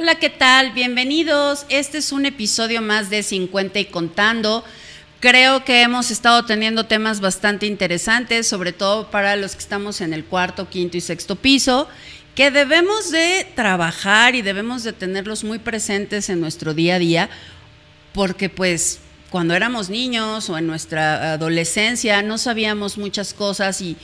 Hola, ¿qué tal? Bienvenidos. Este es un episodio más de 50 y contando. Creo que hemos estado teniendo temas bastante interesantes, sobre todo para los que estamos en el cuarto, quinto y sexto piso, que debemos de trabajar y debemos de tenerlos muy presentes en nuestro día a día, porque pues cuando éramos niños o en nuestra adolescencia no sabíamos muchas cosas y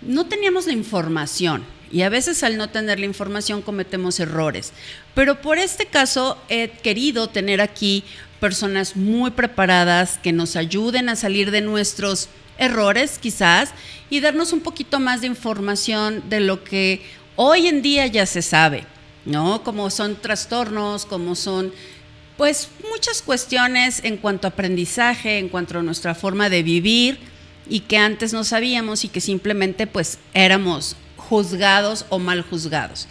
no teníamos la información. Y a veces al no tener la información cometemos errores. Pero por este caso he querido tener aquí personas muy preparadas que nos ayuden a salir de nuestros errores quizás y darnos un poquito más de información de lo que hoy en día ya se sabe, ¿no? Como son trastornos, como son pues muchas cuestiones en cuanto a aprendizaje, en cuanto a nuestra forma de vivir y que antes no sabíamos y que simplemente pues éramos juzgados o mal juzgados.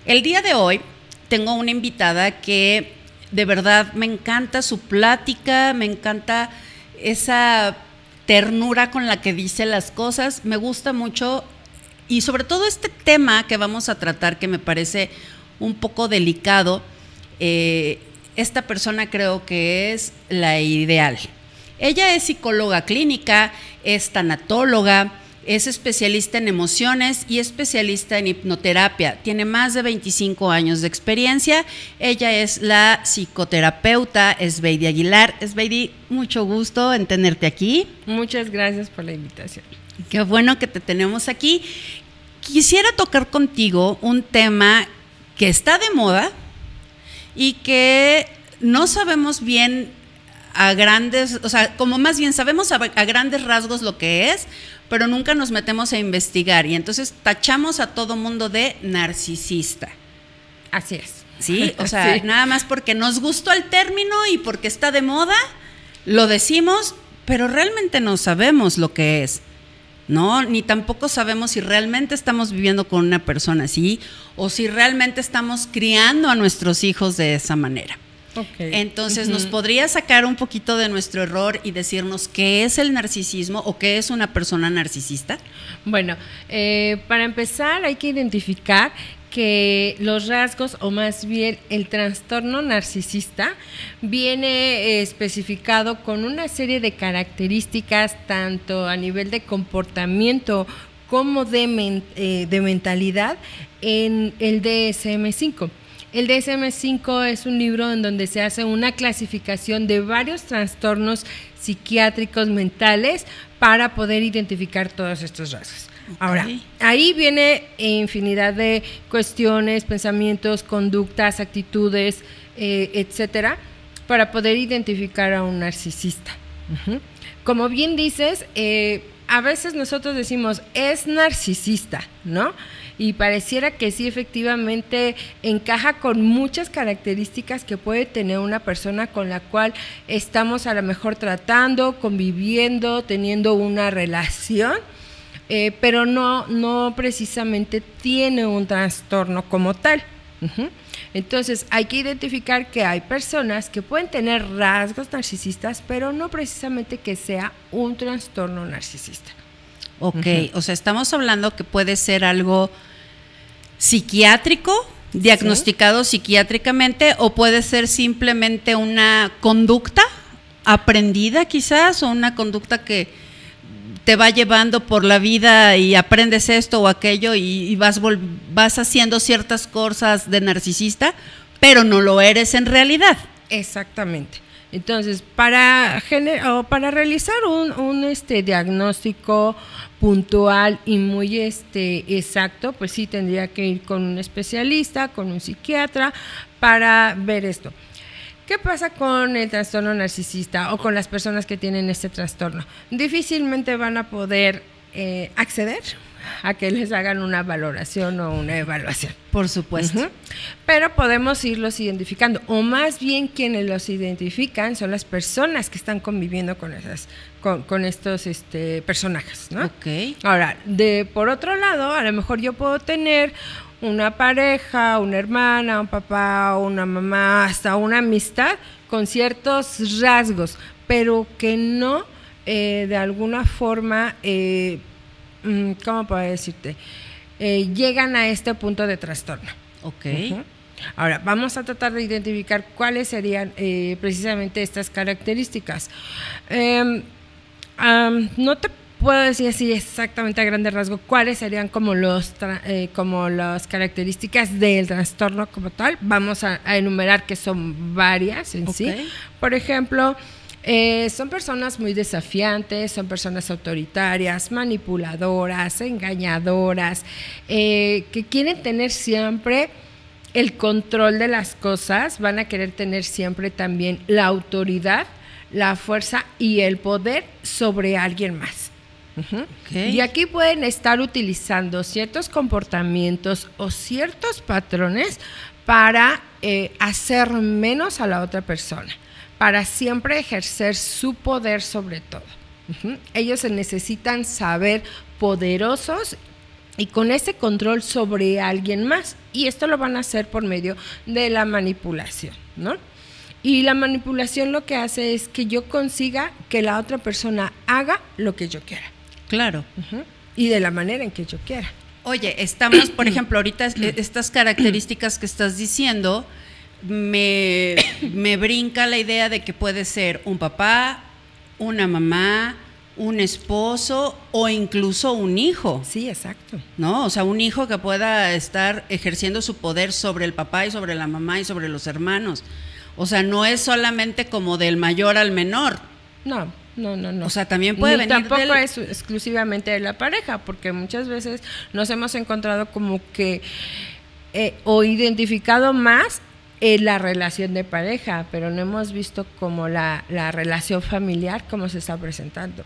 El día de hoy tengo una invitada que de verdad me encanta su plática, me encanta esa ternura con la que dice las cosas, me gusta mucho y sobre todo este tema que vamos a tratar que me parece un poco delicado. Esta persona creo que es la ideal. Ella es psicóloga clínica, es tanatóloga, es especialista en emociones y especialista en hipnoterapia. Tiene más de 25 años de experiencia. Ella es la psicoterapeuta Esbeydi Aguilar. Esbeydi, mucho gusto en tenerte aquí. Muchas gracias por la invitación. Qué bueno que te tenemos aquí. Quisiera tocar contigo un tema que está de moda y que no sabemos bien a grandes, o sea, como más bien sabemos a grandes rasgos lo que es, pero nunca nos metemos a investigar y entonces tachamos a todo mundo de narcisista. Así es. Sí, o sea, sí. Nada más porque nos gustó el término y porque está de moda, lo decimos, pero realmente no sabemos lo que es, ¿no? Ni tampoco sabemos si realmente estamos viviendo con una persona así o si realmente estamos criando a nuestros hijos de esa manera. Okay. Entonces, ¿nos podría sacar un poquito de nuestro error y decirnos qué es el narcisismo o qué es una persona narcisista? Bueno, para empezar hay que identificar que los rasgos o más bien el trastorno narcisista viene especificado con una serie de características tanto a nivel de comportamiento como de mentalidad en el DSM-5. El DSM-5 es un libro en donde se hace una clasificación de varios trastornos psiquiátricos mentales para poder identificar todos estos rasgos. Okay. Ahora, ahí viene infinidad de cuestiones, pensamientos, conductas, actitudes, etcétera, para poder identificar a un narcisista. Como bien dices, a veces nosotros decimos, es narcisista, ¿no? Y pareciera que sí, efectivamente, encaja con muchas características que puede tener una persona con la cual estamos a lo mejor tratando, conviviendo, teniendo una relación, pero no precisamente tiene un trastorno como tal. Entonces, hay que identificar que hay personas que pueden tener rasgos narcisistas, pero no precisamente que sea un trastorno narcisista. Ok, o sea, estamos hablando que puede ser algo psiquiátrico, diagnosticado psiquiátricamente, o puede ser simplemente una conducta aprendida quizás, o una conducta que te va llevando por la vida y aprendes esto o aquello y vas haciendo ciertas cosas de narcisista, pero no lo eres en realidad. Exactamente. Entonces, para realizar un diagnóstico puntual y muy exacto, pues sí tendría que ir con un especialista, con un psiquiatra, para ver esto. ¿Qué pasa con el trastorno narcisista o con las personas que tienen este trastorno? Difícilmente van a poder acceder a que les hagan una valoración o una evaluación. Por supuesto. Pero podemos irlos identificando, o más bien quienes los identifican son las personas que están conviviendo con estos personajes, ¿no? Okay. Ahora, por otro lado, a lo mejor yo puedo tener una pareja, una hermana, un papá, una mamá, hasta una amistad con ciertos rasgos, pero que no de alguna forma ¿cómo puedo decirte? Llegan a este punto de trastorno. Ok. Ahora, vamos a tratar de identificar cuáles serían precisamente estas características. No te puedo decir así exactamente a grandes rasgos cuáles serían como las características del trastorno como tal. Vamos a enumerar que son varias en sí. Por ejemplo, son personas muy desafiantes, son personas autoritarias, manipuladoras, engañadoras, que quieren tener siempre el control de las cosas, van a querer tener siempre también la autoridad, la fuerza y el poder sobre alguien más. Y aquí pueden estar utilizando ciertos comportamientos o ciertos patrones para hacer menos a la otra persona, para siempre ejercer su poder sobre todo. Ellos se necesitan saber poderosos y con ese control sobre alguien más, y esto lo van a hacer por medio de la manipulación, ¿no? Y la manipulación lo que hace es que yo consiga que la otra persona haga lo que yo quiera. Claro. Y de la manera en que yo quiera. Oye, estamos, por ejemplo, ahorita estas características que estás diciendo, me brinca la idea de que puede ser un papá, una mamá, un esposo o incluso un hijo. Sí, exacto. ¿No? O sea, un hijo que pueda estar ejerciendo su poder sobre el papá y sobre la mamá y sobre los hermanos. O sea, no es solamente como del mayor al menor. No. O sea, también puede venir tampoco es exclusivamente de la pareja, porque muchas veces nos hemos encontrado como que o identificado más la relación de pareja, pero no hemos visto como la relación familiar cómo se está presentando.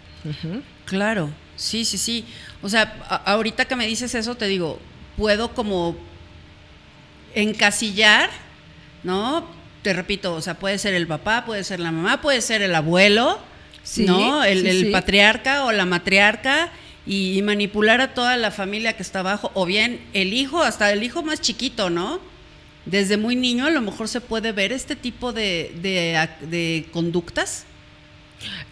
Claro, sí. O sea, ahorita que me dices eso, te digo, puedo como encasillar, ¿no? Te repito, o sea, puede ser el papá, puede ser la mamá, puede ser el abuelo, sí, ¿no? El patriarca o la matriarca, y manipular a toda la familia que está abajo, o bien el hijo, hasta el hijo más chiquito, ¿no? Desde muy niño a lo mejor se puede ver este tipo de conductas.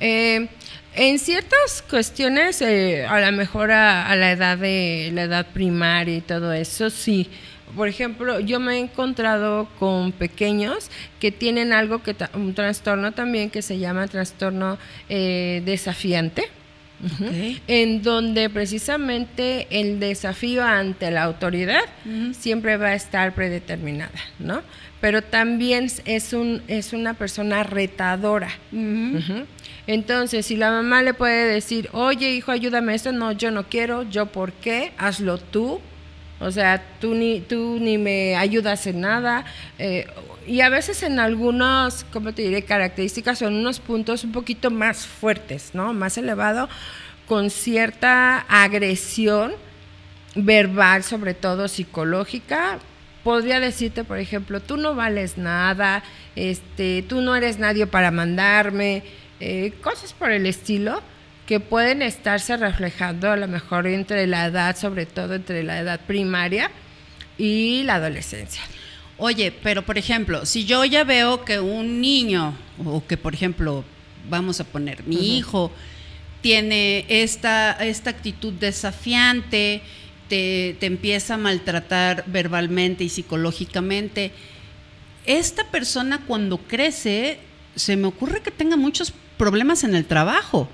En ciertas cuestiones, a lo mejor a la edad primaria y todo eso, sí. Por ejemplo, yo me he encontrado con pequeños que tienen un trastorno también que se llama trastorno desafiante. En donde precisamente el desafío ante la autoridad siempre va a estar predeterminada, ¿no? Pero también es una persona retadora. Entonces, si la mamá le puede decir, oye, hijo, ayúdame esto, no, yo no quiero, yo por qué, hazlo tú. O sea, tú ni me ayudas en nada. Y a veces en algunos, ¿cómo te diré?, características o en unos puntos un poquito más fuertes, ¿no? Más elevado, con cierta agresión verbal, sobre todo psicológica. Podría decirte, por ejemplo, tú no vales nada, tú no eres nadie para mandarme, cosas por el estilo, que pueden estarse reflejando a lo mejor entre la edad, sobre todo entre la edad primaria y la adolescencia. Oye, pero por ejemplo, si yo ya veo que un niño, o que por ejemplo, vamos a poner, mi hijo tiene esta actitud desafiante, te empieza a maltratar verbalmente y psicológicamente, esta persona cuando crece, se me ocurre que tenga muchos problemas en el trabajo,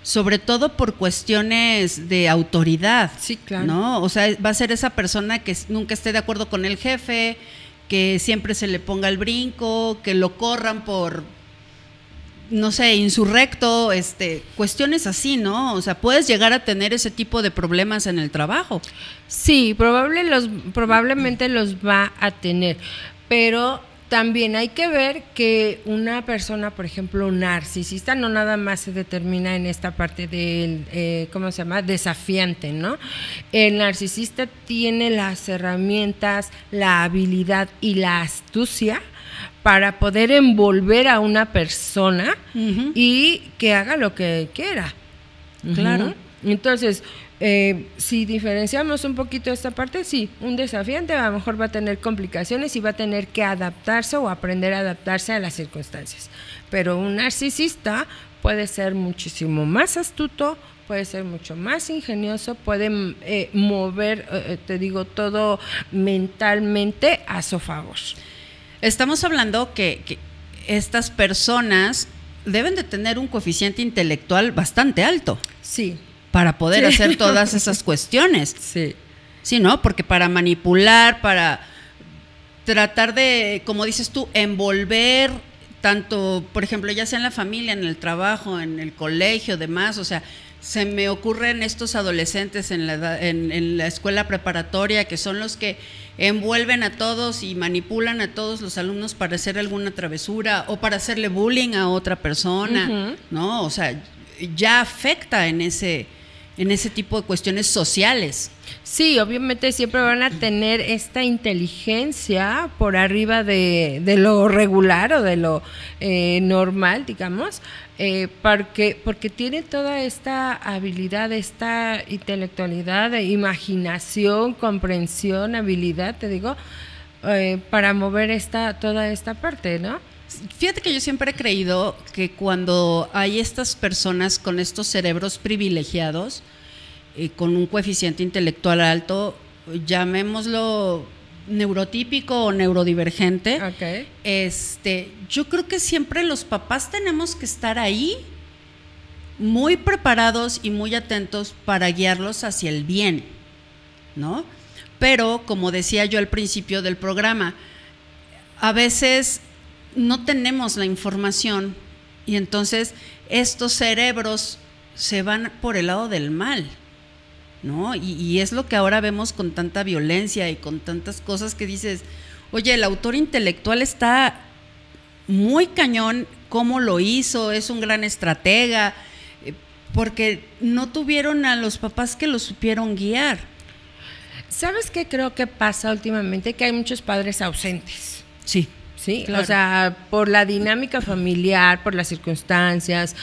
sobre todo por cuestiones de autoridad. Sí, claro. ¿No? O sea, va a ser esa persona que nunca esté de acuerdo con el jefe, que siempre se le ponga el brinco, que lo corran por, no sé, insurrecto, cuestiones así, ¿no? O sea, puedes llegar a tener ese tipo de problemas en el trabajo. Sí, probablemente los va a tener, pero también hay que ver que una persona, por ejemplo, narcisista, no nada más se determina en esta parte del, ¿cómo se llama?, desafiante, ¿no? El narcisista tiene las herramientas, la habilidad y la astucia para poder envolver a una persona y que haga lo que quiera. Claro. Entonces, si diferenciamos un poquito esta parte, sí, un desafiante a lo mejor va a tener complicaciones y va a tener que adaptarse o aprender a adaptarse a las circunstancias. Pero un narcisista puede ser muchísimo más astuto, puede ser mucho más ingenioso, puede mover, te digo, todo mentalmente a su favor. Estamos hablando que estas personas deben de tener un coeficiente intelectual bastante alto. Sí. Para poder hacer todas esas cuestiones. Sí. Sí, ¿no? Porque para manipular, para tratar de, como dices tú, envolver tanto, por ejemplo, ya sea en la familia, en el trabajo, en el colegio, demás, o sea, se me ocurren estos adolescentes en la escuela preparatoria que son los que envuelven a todos y manipulan a todos los alumnos para hacer alguna travesura o para hacerle bullying a otra persona, ¿no? O sea, ya afecta en ese tipo de cuestiones sociales. Sí, obviamente siempre van a tener esta inteligencia por arriba de lo regular o de lo normal, digamos, porque tiene toda esta habilidad, esta intelectualidad, imaginación, comprensión, habilidad, te digo, para mover toda esta parte, ¿no? Fíjate que yo siempre he creído que cuando hay estas personas con estos cerebros privilegiados, con un coeficiente intelectual alto, llamémoslo neurotípico o neurodivergente, yo creo que siempre los papás tenemos que estar ahí muy preparados y muy atentos para guiarlos hacia el bien, ¿no? Pero, como decía yo al principio del programa, a veces no tenemos la información y entonces estos cerebros se van por el lado del mal, ¿no? Y es lo que ahora vemos con tanta violencia y con tantas cosas que dices, oye, el autor intelectual está muy cañón, ¿cómo lo hizo? Es un gran estratega, porque no tuvieron a los papás que los supieron guiar. ¿Sabes qué creo que pasa últimamente? Que hay muchos padres ausentes. Sí. Sí, claro. O sea, por la dinámica familiar, por las circunstancias,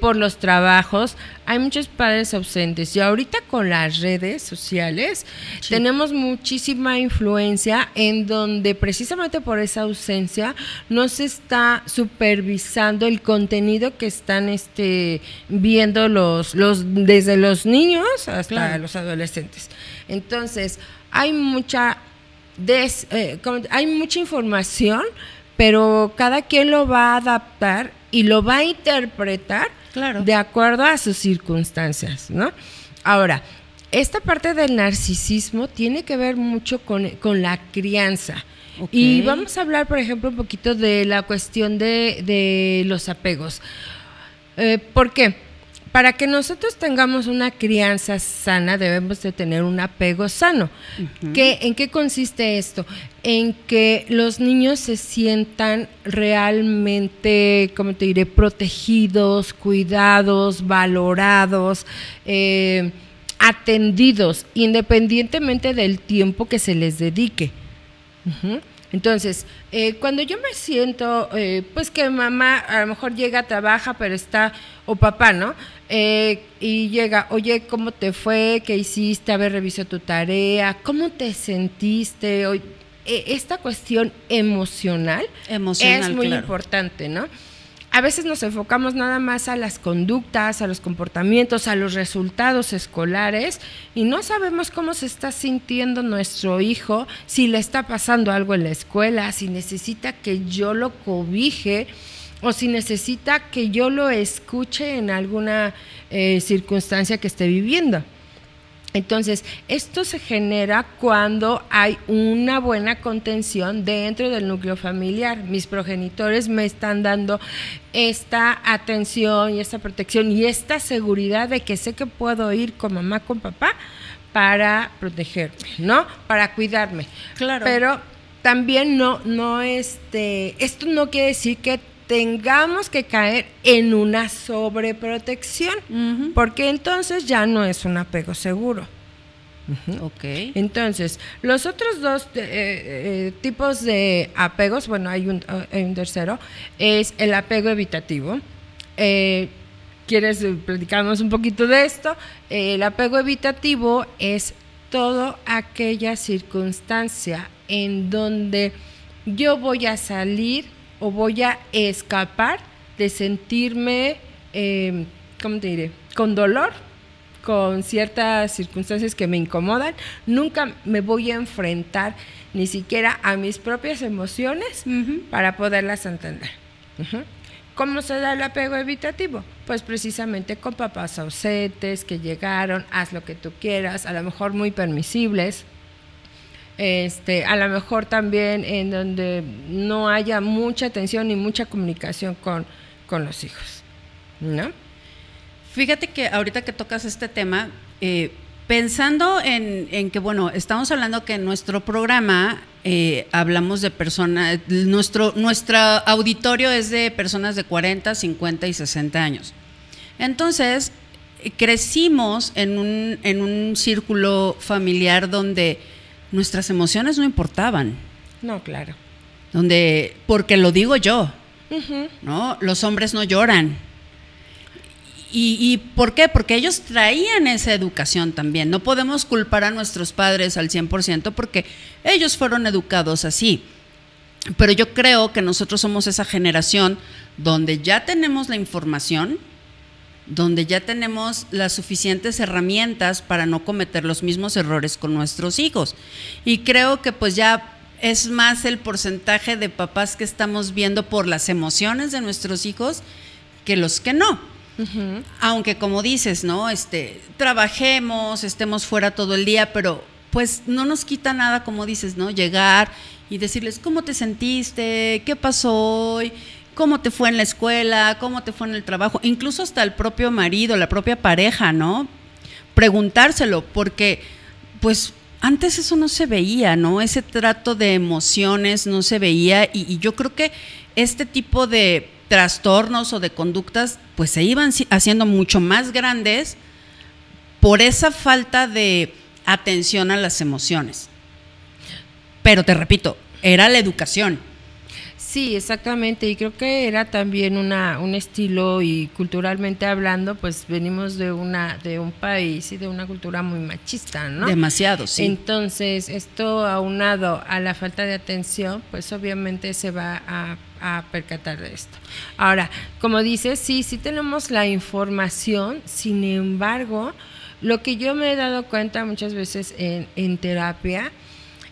por los trabajos, hay muchos padres ausentes. Y ahorita con las redes sociales tenemos muchísima influencia en donde precisamente por esa ausencia no se está supervisando el contenido que están viendo desde los niños hasta los adolescentes. Entonces, hay mucha información, pero cada quien lo va a adaptar y lo va a interpretar de acuerdo a sus circunstancias, ¿no? Ahora, esta parte del narcisismo tiene que ver mucho con la crianza. Y vamos a hablar, por ejemplo, un poquito de la cuestión de los apegos. ¿Por qué? Para que nosotros tengamos una crianza sana, debemos de tener un apego sano. ¿En qué consiste esto? En que los niños se sientan realmente, ¿cómo te diré?, protegidos, cuidados, valorados, atendidos, independientemente del tiempo que se les dedique. Entonces, cuando yo me siento, pues que mamá a lo mejor llega, trabaja, pero o papá, ¿no? Y llega, oye, ¿cómo te fue? ¿Qué hiciste? A ver, revisó tu tarea. ¿Cómo te sentiste? Esta cuestión emocional es muy importante, ¿no? A veces nos enfocamos nada más a las conductas, a los comportamientos, a los resultados escolares y no sabemos cómo se está sintiendo nuestro hijo, si le está pasando algo en la escuela, si necesita que yo lo cobije o si necesita que yo lo escuche en alguna circunstancia que esté viviendo. Entonces, esto se genera cuando hay una buena contención dentro del núcleo familiar. Mis progenitores me están dando esta atención y esta protección y esta seguridad de que sé que puedo ir con mamá, con papá para protegerme, ¿no? Para cuidarme. Claro. Pero también esto no quiere decir que tengamos que caer en una sobreprotección, porque entonces ya no es un apego seguro. Entonces, los otros dos tipos de apegos, bueno, hay un tercero, es el apego evitativo. ¿Quieres platicarnos un poquito de esto? El apego evitativo es toda aquella circunstancia en donde yo voy a salir o voy a escapar de sentirme, ¿cómo te diré?, con dolor con ciertas circunstancias que me incomodan, nunca me voy a enfrentar ni siquiera a mis propias emociones para poderlas entender. ¿Cómo se da el apego evitativo? Pues precisamente con papás ausentes que llegaron, haz lo que tú quieras, a lo mejor muy permisibles, a lo mejor también en donde no haya mucha atención ni mucha comunicación con los hijos, ¿no? Fíjate que ahorita que tocas este tema, pensando en que, bueno, estamos hablando que en nuestro programa hablamos de personas, nuestro auditorio es de personas de 40, 50 y 60 años. Entonces, crecimos en un círculo familiar donde nuestras emociones no importaban. No, claro. Porque lo digo yo, ¿no? Los hombres no lloran. ¿Y por qué? Porque ellos traían esa educación también. No podemos culpar a nuestros padres al 100% porque ellos fueron educados así. Pero yo creo que nosotros somos esa generación donde ya tenemos la información, donde ya tenemos las suficientes herramientas para no cometer los mismos errores con nuestros hijos. Y creo que pues ya es más el porcentaje de papás que estamos viendo por las emociones de nuestros hijos que los que no. Aunque como dices, ¿no? Trabajemos, estemos fuera todo el día, pero pues no nos quita nada, como dices, ¿no? Llegar y decirles, ¿cómo te sentiste? ¿Qué pasó hoy? ¿Cómo te fue en la escuela? ¿Cómo te fue en el trabajo? Incluso hasta el propio marido, la propia pareja, ¿no? Preguntárselo, porque pues antes eso no se veía, ¿no? Ese trato de emociones no se veía y yo creo que este tipo de trastornos o de conductas pues se iban haciendo mucho más grandes por esa falta de atención a las emociones. Pero te repito, era la educación. Sí, exactamente, y creo que era también un estilo, y culturalmente hablando, pues venimos de un país y de una cultura muy machista, ¿no? Demasiado, sí. Entonces, esto aunado a la falta de atención, pues obviamente se va a percatar de esto. Ahora, como dices, sí tenemos la información, sin embargo, lo que yo me he dado cuenta muchas veces en terapia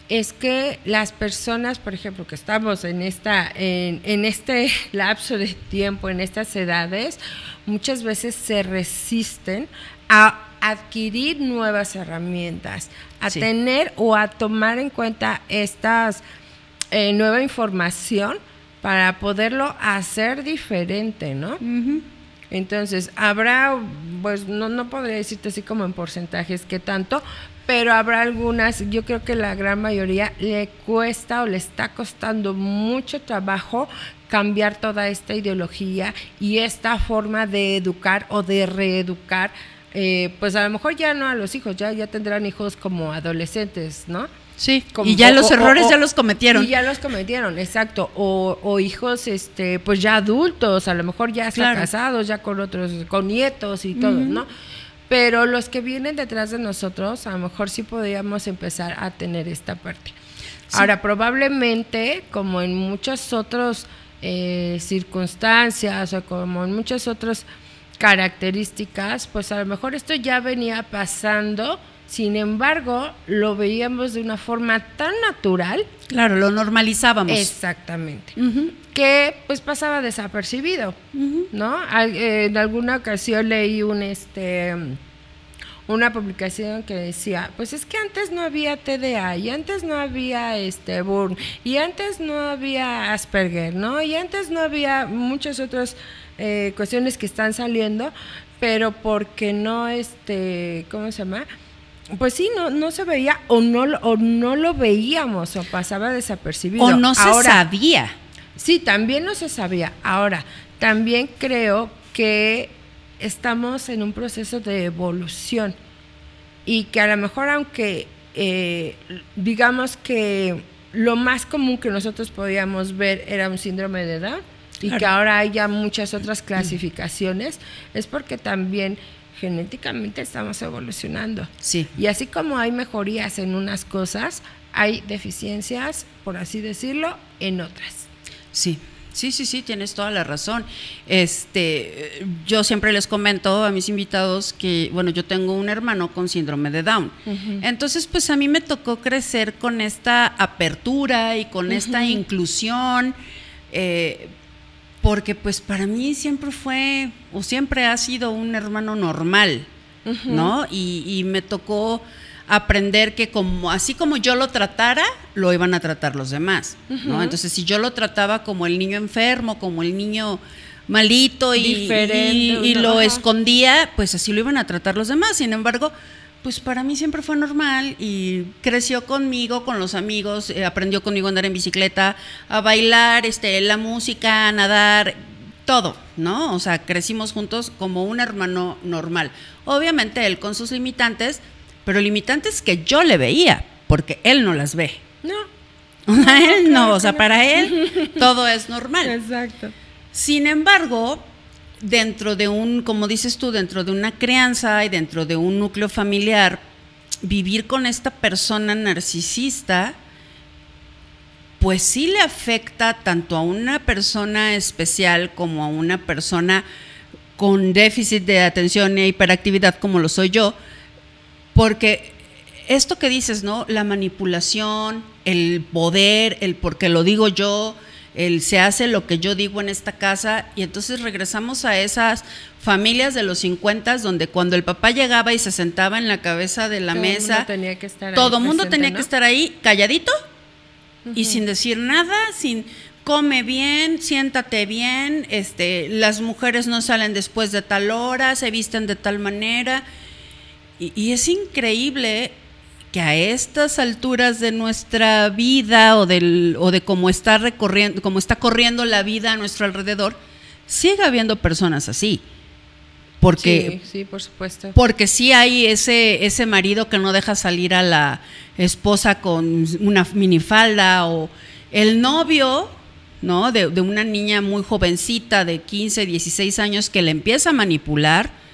es que las personas, por ejemplo, que estamos en este lapso de tiempo, en estas edades, muchas veces se resisten a adquirir nuevas herramientas, a tener o a tomar en cuenta estas nueva información para poderlo hacer diferente, ¿no? Entonces, habrá, pues no podría decirte así como en porcentajes qué tanto, pero habrá algunas, yo creo que la gran mayoría le cuesta o le está costando mucho trabajo cambiar toda esta ideología y esta forma de educar o de reeducar, pues a lo mejor ya no a los hijos, ya tendrán hijos como adolescentes, ¿no? Sí, y ya los errores ya los cometieron. Y ya los cometieron, exacto. O hijos, pues ya adultos, a lo mejor ya están casados, ya con otros, con nietos y todo, ¿no? Pero los que vienen detrás de nosotros, a lo mejor sí podríamos empezar a tener esta parte. Sí. Ahora, probablemente, como en muchas otras circunstancias o como en muchas otras características, pues a lo mejor esto ya venía pasando. Sin embargo, lo veíamos de una forma tan natural. Claro, lo normalizábamos. Exactamente. Que pues pasaba desapercibido, ¿no? En alguna ocasión leí una publicación que decía, pues es que antes no había TDA, y antes no había Burn, y antes no había Asperger, ¿no? Y antes no había muchas otras cuestiones que están saliendo, pero porque no, ¿cómo se llama? Pues sí, no se veía o no lo veíamos o pasaba desapercibido. O no se sabía. Sí, también no se sabía. Ahora, también creo que estamos en un proceso de evolución y que a lo mejor aunque digamos que lo más común que nosotros podíamos ver era un síndrome de Down y que ahora haya muchas otras clasificaciones, es porque también genéticamente estamos evolucionando. Sí. Y así como hay mejorías en unas cosas, hay deficiencias, por así decirlo, en otras. Sí, Sí, sí, sí, tienes toda la razón. Yo siempre les comento a mis invitados que, bueno, yo tengo un hermano con síndrome de Down. Entonces, pues a mí me tocó crecer con esta apertura y con esta inclusión, porque pues para mí siempre fue o siempre ha sido un hermano normal, ¿no? Y me tocó aprender que así como yo lo tratara, lo iban a tratar los demás, ¿no? Entonces, si yo lo trataba como el niño enfermo, como el niño malito y lo escondía, pues así lo iban a tratar los demás. Sin embargo, pues para mí siempre fue normal y creció conmigo, con los amigos, aprendió conmigo a andar en bicicleta, a bailar, la música, a nadar, todo, ¿no? O sea, crecimos juntos como un hermano normal. Obviamente él con sus limitantes, pero limitantes que yo le veía, porque él no las ve. No. Él no, o sea, para él todo es normal. Exacto. Sin embargo, dentro de como dices tú, dentro de una crianza y dentro de un núcleo familiar, vivir con esta persona narcisista, pues sí le afecta tanto a una persona especial como a una persona con déficit de atención e hiperactividad como lo soy yo, porque esto que dices, ¿no? La manipulación, el poder, el porque lo digo yo, el se hace lo que yo digo en esta casa, y entonces regresamos a esas familias de los 50 donde cuando el papá llegaba y se sentaba en la cabeza de la mesa, todo el mundo tenía que estar ahí calladito y sin decir nada, sin come bien, siéntate bien, las mujeres no salen después de tal hora, se visten de tal manera. Y es increíble que a estas alturas de nuestra vida o de cómo está corriendo la vida a nuestro alrededor, siga habiendo personas así. Porque, sí, por supuesto. Porque sí hay ese marido que no deja salir a la esposa con una minifalda, o el novio, ¿no? de una niña muy jovencita de 15, 16 años que le empieza a manipular.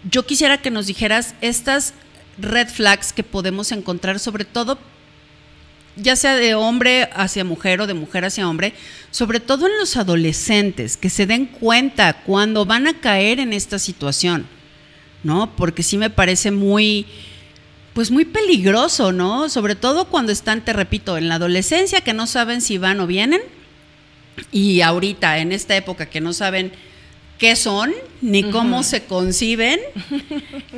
Yo quisiera que nos dijeras estas red flags que podemos encontrar, sobre todo, ya sea de hombre hacia mujer o de mujer hacia hombre, sobre todo en los adolescentes, que se den cuenta cuando van a caer en esta situación, ¿no? Porque sí me parece muy peligroso, ¿no? Sobre todo cuando están, te repito, en la adolescencia, que no saben si van o vienen, y ahorita, en esta época, que no saben qué son, ni cómo se conciben,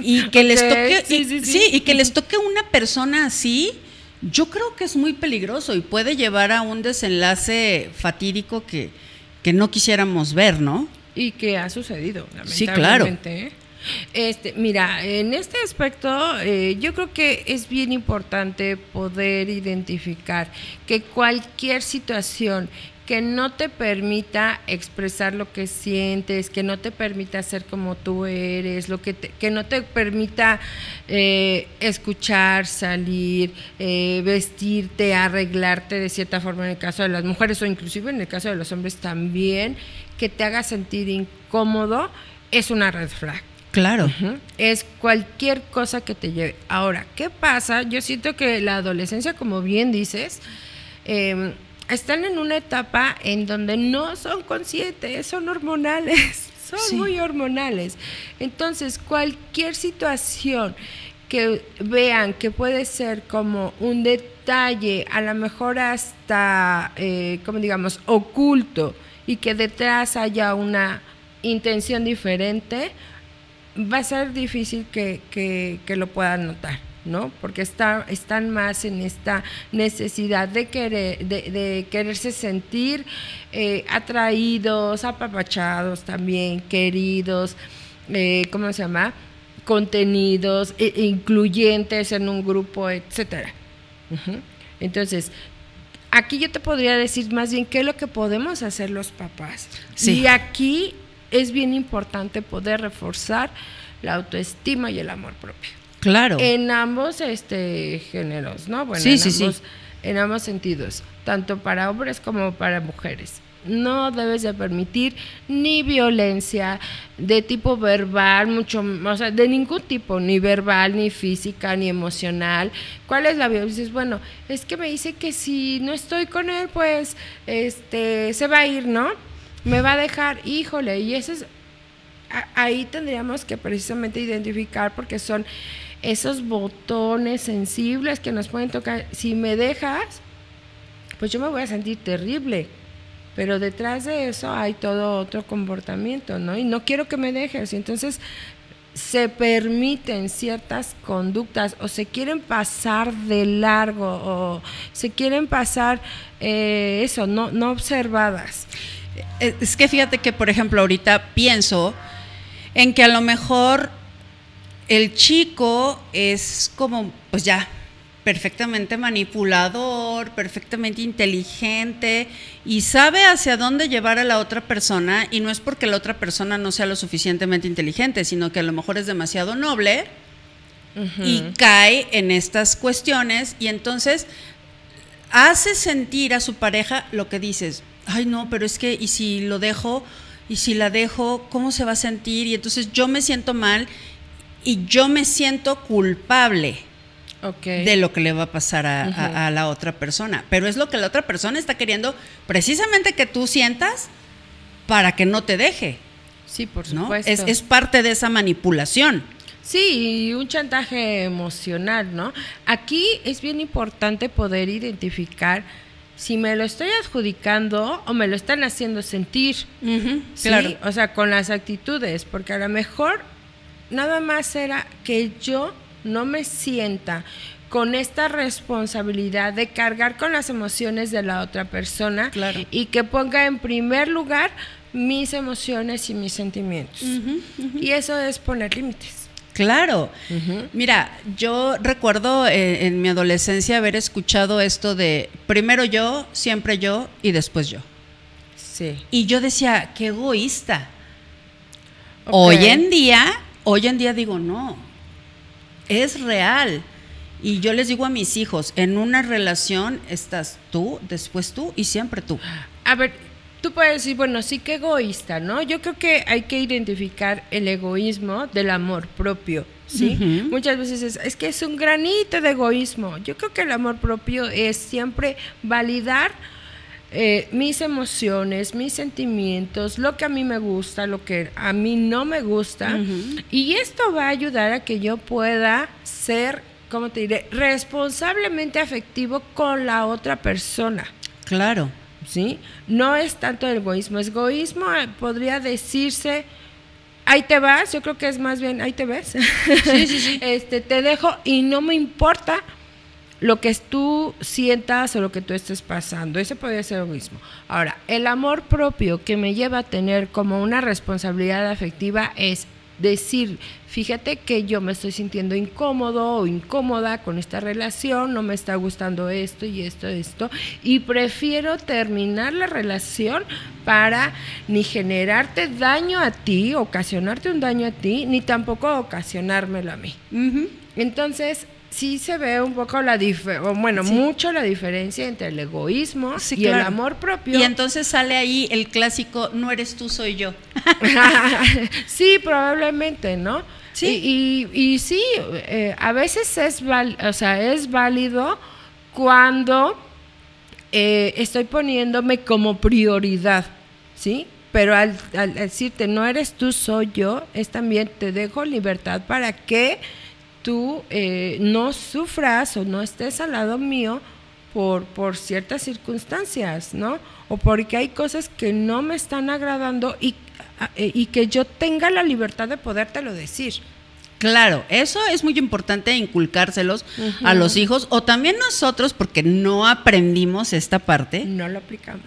y que les toque, y que les toque una persona así, yo creo que es muy peligroso y puede llevar a un desenlace fatídico que no quisiéramos ver, ¿no? Y que ha sucedido, lamentablemente. Sí, claro. Mira, en este aspecto yo creo que es bien importante poder identificar que cualquier situación que no te permita expresar lo que sientes, que no te permita ser como tú eres, que no te permita escuchar, salir, vestirte, arreglarte de cierta forma en el caso de las mujeres, o inclusive en el caso de los hombres también, que te haga sentir incómodo, es una red flag. Claro. Es cualquier cosa que te lleve. Ahora, ¿qué pasa? Yo siento que la adolescencia, como bien dices, están en una etapa en donde no son conscientes, son hormonales, muy hormonales. Entonces, cualquier situación que vean que puede ser como un detalle, a lo mejor hasta, como digamos, oculto, y que detrás haya una intención diferente, va a ser difícil que lo puedan notar, ¿no? Porque están más en esta necesidad de quererse sentir atraídos, apapachados también, queridos, ¿cómo se llama? Contenidos, incluyentes en un grupo, etcétera. Entonces, aquí yo te podría decir más bien qué es lo que podemos hacer los papás. Sí. Y aquí es bien importante poder reforzar la autoestima y el amor propio. Claro. En ambos géneros, ¿no? Bueno, sí, en ambos sentidos, tanto para hombres como para mujeres. no debes de permitir ni violencia de tipo verbal, mucho, o sea, de ningún tipo, ni verbal, ni física, ni emocional. ¿Cuál es la violencia? Dices, bueno, es que me dice que si no estoy con él, pues, se va a ir, ¿no? Me va a dejar, híjole, y eso es, ahí tendríamos que precisamente identificar, porque son esos botones sensibles que nos pueden tocar. Si me dejas, pues yo me voy a sentir terrible, pero detrás de eso hay todo otro comportamiento, ¿no? Y no quiero que me dejes. Entonces se permiten ciertas conductas, o se quieren pasar de largo, o se quieren pasar no observadas. Es que fíjate que, por ejemplo, ahorita pienso en que a lo mejor el chico es como, pues ya, perfectamente manipulador, perfectamente inteligente y sabe hacia dónde llevar a la otra persona, y no es porque la otra persona no sea lo suficientemente inteligente, sino que a lo mejor es demasiado noble y cae en estas cuestiones, y entonces hace sentir a su pareja lo que dices, ay no, pero es que, ¿y si lo dejo? ¿Y si la dejo? ¿Cómo se va a sentir? Y entonces yo me siento mal y yo me siento culpable. Okay. De lo que le va a pasar a la otra persona, pero es lo que la otra persona está queriendo precisamente que tú sientas para que no te deje. Sí, por supuesto. ¿No? Es parte de esa manipulación. Sí, un chantaje emocional, ¿no? Aquí es bien importante poder identificar si me lo estoy adjudicando o me lo están haciendo sentir. ¿Sí? Claro. O sea, con las actitudes, porque a lo mejor nada más era que yo no me sienta con esta responsabilidad de cargar con las emociones de la otra persona, claro, y que ponga en primer lugar mis emociones y mis sentimientos. Y eso es poner límites. Claro. Mira, yo recuerdo en mi adolescencia haber escuchado esto de primero yo, siempre yo y después yo. Sí. Y yo decía, qué egoísta. Okay. Hoy en día digo, no. Es real. Y yo les digo a mis hijos, en una relación estás tú, después tú y siempre tú. A ver, tú puedes decir, bueno, sí, que egoísta, ¿no? Yo creo que hay que identificar el egoísmo del amor propio, ¿sí? Muchas veces es que es un granito de egoísmo. Yo creo que el amor propio es siempre validar mis emociones, mis sentimientos, lo que a mí me gusta, lo que a mí no me gusta, y esto va a ayudar a que yo pueda ser, ¿cómo te diré?, responsablemente afectivo con la otra persona. Claro. ¿Sí? No es tanto el egoísmo. Egoísmo podría decirse, ahí te vas, yo creo que es más bien, ahí te ves. Sí. Te dejo y no me importa lo que tú sientas o lo que tú estés pasando. Ese podría ser egoísmo. Ahora, el amor propio que me lleva a tener como una responsabilidad afectiva es decir, fíjate que yo me estoy sintiendo incómodo o incómoda con esta relación, no me está gustando esto y esto, y prefiero terminar la relación para ni generarte daño a ti, ocasionarte un daño a ti, ni tampoco ocasionármelo a mí. Entonces, sí se ve un poco mucho la diferencia entre el egoísmo y el amor propio. Y entonces sale ahí el clásico, no eres tú, soy yo. Sí, probablemente, ¿no? Sí. Y sí, a veces es válido cuando estoy poniéndome como prioridad, ¿sí? Pero al decirte, no eres tú, soy yo, es también te dejo libertad para que tú no sufras o no estés al lado mío por ciertas circunstancias, ¿no? O porque hay cosas que no me están agradando y que yo tenga la libertad de podértelo decir. Claro, eso es muy importante inculcárselos a los hijos, o también nosotros, porque no aprendimos esta parte. No lo aplicamos.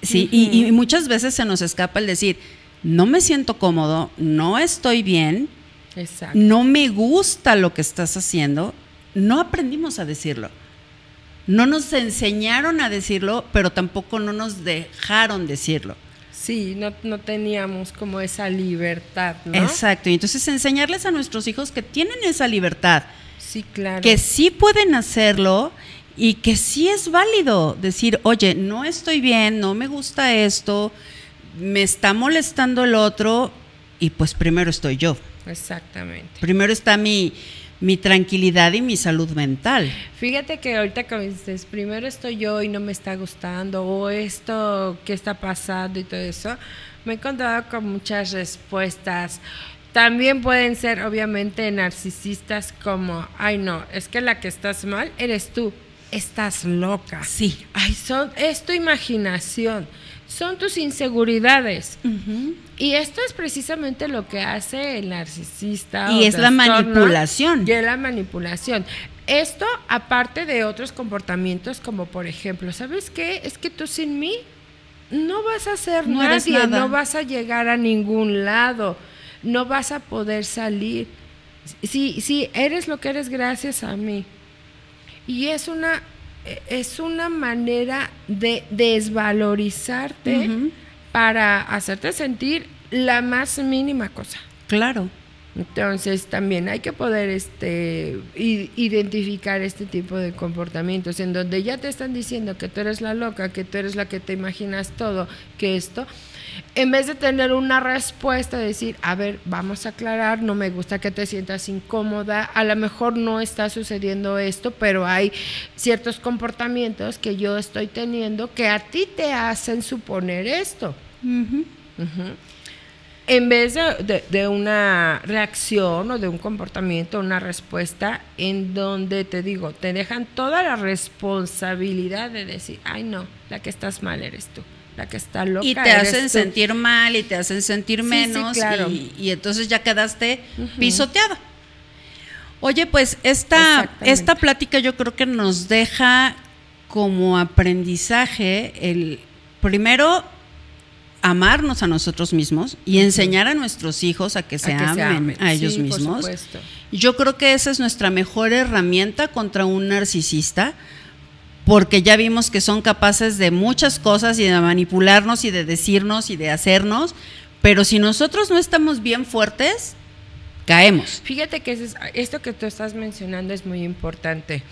Sí, y muchas veces se nos escapa el decir, no me siento cómodo, no estoy bien. Exacto. No me gusta lo que estás haciendo. No aprendimos a decirlo. No nos enseñaron a decirlo, pero tampoco no nos dejaron decirlo. Sí, no teníamos como esa libertad, ¿no? Exacto, y entonces enseñarles a nuestros hijos que tienen esa libertad. Sí, claro. Que sí pueden hacerlo y que sí es válido decir, oye, no estoy bien, no me gusta esto, me está molestando el otro, y pues primero estoy yo. Exactamente. Primero está mi tranquilidad y mi salud mental. Fíjate que ahorita que dices, primero estoy yo y no me está gustando, o esto que está pasando y todo eso, me he encontrado con muchas respuestas. También pueden ser obviamente narcisistas como, ay no, es que la que estás mal eres tú, estás loca. Sí. Ay, es tu imaginación, son tus inseguridades. Uh-huh. Y esto es precisamente lo que hace el narcisista. Y es la manipulación. Y es la manipulación. Esto, aparte de otros comportamientos, como por ejemplo, ¿sabes qué? Es que tú sin mí no vas a ser no nadie, eres nada. no vas a llegar a ningún lado, no vas a poder salir. Sí, eres lo que eres gracias a mí. Y es una manera de desvalorizarte, uh-huh, para hacerte sentir la más mínima cosa. Claro. Entonces también hay que poder identificar este tipo de comportamientos en donde ya te están diciendo que tú eres la loca, que tú eres la que te imaginas todo, que esto, en vez de tener una respuesta, decir, a ver, vamos a aclarar, no me gusta que te sientas incómoda, a lo mejor no está sucediendo esto, pero hay ciertos comportamientos que yo estoy teniendo que a ti te hacen suponer esto. Uh-huh. Uh-huh. En vez de una reacción o de un comportamiento, una respuesta en donde te digo, te dejan toda la responsabilidad de decir, ay no, la que estás mal eres tú, la que está loca y te hacen sentir mal y te hacen sentir menos, sí, claro. y entonces ya quedaste, uh-huh, pisoteada. Oye, pues esta plática yo creo que nos deja como aprendizaje el primero amarnos a nosotros mismos y, uh-huh, enseñar a nuestros hijos a que se amen a ellos, sí, mismos. Por supuesto. Yo creo que esa es nuestra mejor herramienta contra un narcisista, porque ya vimos que son capaces de muchas cosas y de manipularnos y de decirnos y de hacernos, pero si nosotros no estamos bien fuertes, caemos. Fíjate que esto que tú estás mencionando es muy importante,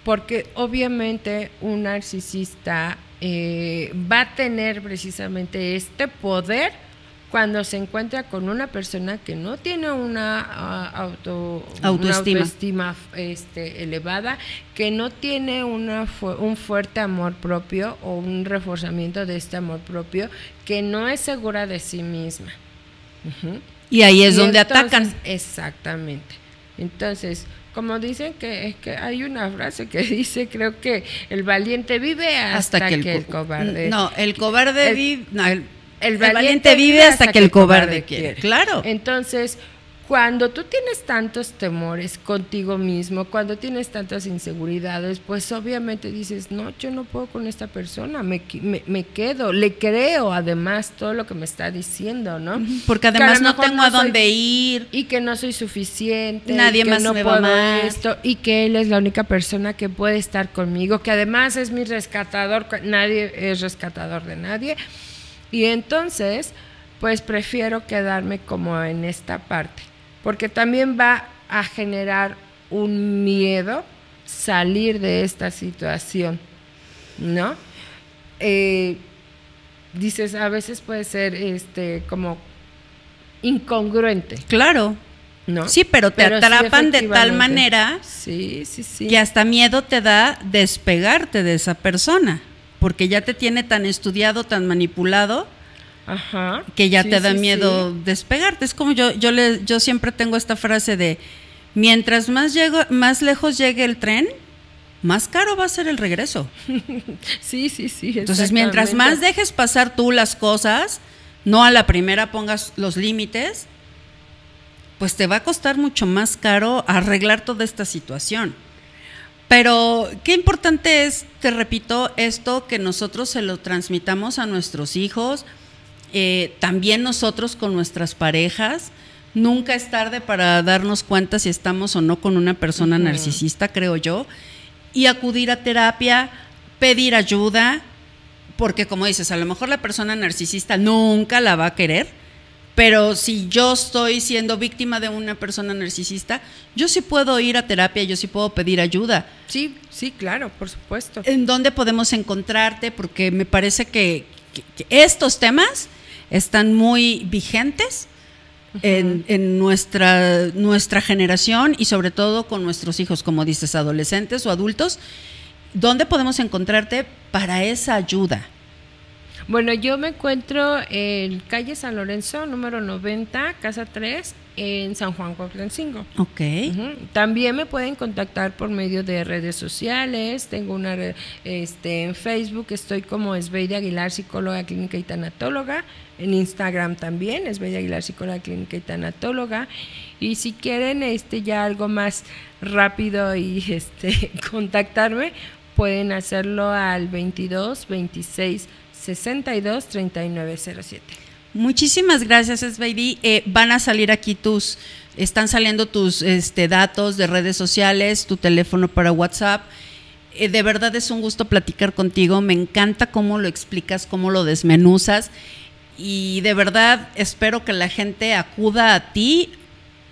porque obviamente un narcisista va a tener precisamente este poder cuando se encuentra con una persona que no tiene una autoestima elevada, que no tiene un fuerte amor propio o un reforzamiento de este amor propio, que no es segura de sí misma. Uh-huh. Y ahí es donde atacan. Exactamente. Entonces, como dicen que hay una frase que dice, creo que el valiente vive hasta que el cobarde. No, el cobarde vive. No, el valiente vive hasta que el cobarde quiere. Claro. Entonces, cuando tú tienes tantos temores contigo mismo, cuando tienes tantas inseguridades, pues obviamente dices, no, yo no puedo con esta persona, me quedo, le creo además todo lo que me está diciendo, ¿no? Porque además no tengo a dónde ir. Y que no soy suficiente. Nadie más no me va a amar. Esto, y que él es la única persona que puede estar conmigo, que además es mi rescatador, nadie es rescatador de nadie. Y entonces, pues prefiero quedarme como en esta parte, porque también va a generar un miedo salir de esta situación, ¿no? Dices, a veces puede ser como incongruente. Claro, ¿no? Sí, pero te atrapan de tal manera, sí, que hasta miedo te da despegarte de esa persona, porque ya te tiene tan estudiado, tan manipulado, ajá, que ya te da miedo despegarte. Es como yo siempre tengo esta frase de, mientras más lejos llegue el tren, más caro va a ser el regreso. Sí. Entonces, mientras más dejes pasar tú las cosas, no a la primera pongas los límites, pues te va a costar mucho más caro arreglar toda esta situación. Pero qué importante es, te repito, esto que nosotros se lo transmitamos a nuestros hijos, también nosotros con nuestras parejas. Nunca es tarde para darnos cuenta si estamos o no con una persona narcisista, creo yo, y acudir a terapia, pedir ayuda, porque como dices, a lo mejor la persona narcisista nunca la va a querer, Pero si yo estoy siendo víctima de una persona narcisista, yo sí puedo ir a terapia, yo sí puedo pedir ayuda. Sí, sí, claro, por supuesto. ¿En dónde podemos encontrarte? Porque me parece que estos temas están muy vigentes en nuestra generación y sobre todo con nuestros hijos, como dices, adolescentes o adultos. ¿Dónde podemos encontrarte para esa ayuda? Bueno, yo me encuentro en calle San Lorenzo, número 90, casa 3, en San Juan Cuauhtémoc. Ok. También me pueden contactar por medio de redes sociales. Tengo una en Facebook, estoy como Esbeide Aguilar, psicóloga clínica y tanatóloga. En Instagram también, Esbeide Aguilar, psicóloga clínica y tanatóloga. Y si quieren ya algo más rápido y contactarme, pueden hacerlo al 22 26 62 3907. Muchísimas gracias, Esbeide. Van a salir aquí están saliendo tus datos de redes sociales, tu teléfono para WhatsApp. De verdad es un gusto platicar contigo. Me encanta cómo lo explicas, cómo lo desmenuzas. Y de verdad espero que la gente acuda a ti,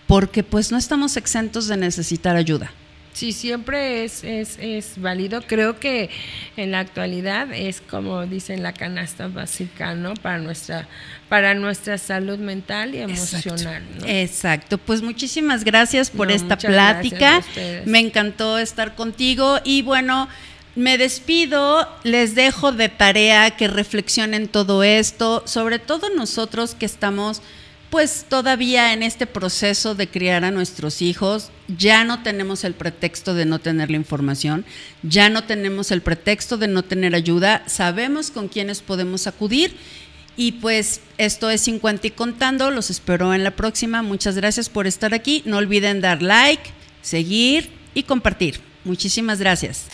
porque pues no estamos exentos de necesitar ayuda. Sí, siempre es válido. Creo que en la actualidad es, como dicen, la canasta básica, ¿no? Para nuestra salud mental y emocional, ¿no? Exacto. Pues muchísimas gracias por esta plática. Me encantó estar contigo y bueno, me despido, les dejo de tarea que reflexionen todo esto, sobre todo nosotros que estamos pues todavía en este proceso de criar a nuestros hijos. Ya no tenemos el pretexto de no tener la información, ya no tenemos el pretexto de no tener ayuda, sabemos con quiénes podemos acudir y pues esto es 50 y contando, los espero en la próxima. Muchas gracias por estar aquí, no olviden dar like, seguir y compartir. Muchísimas gracias.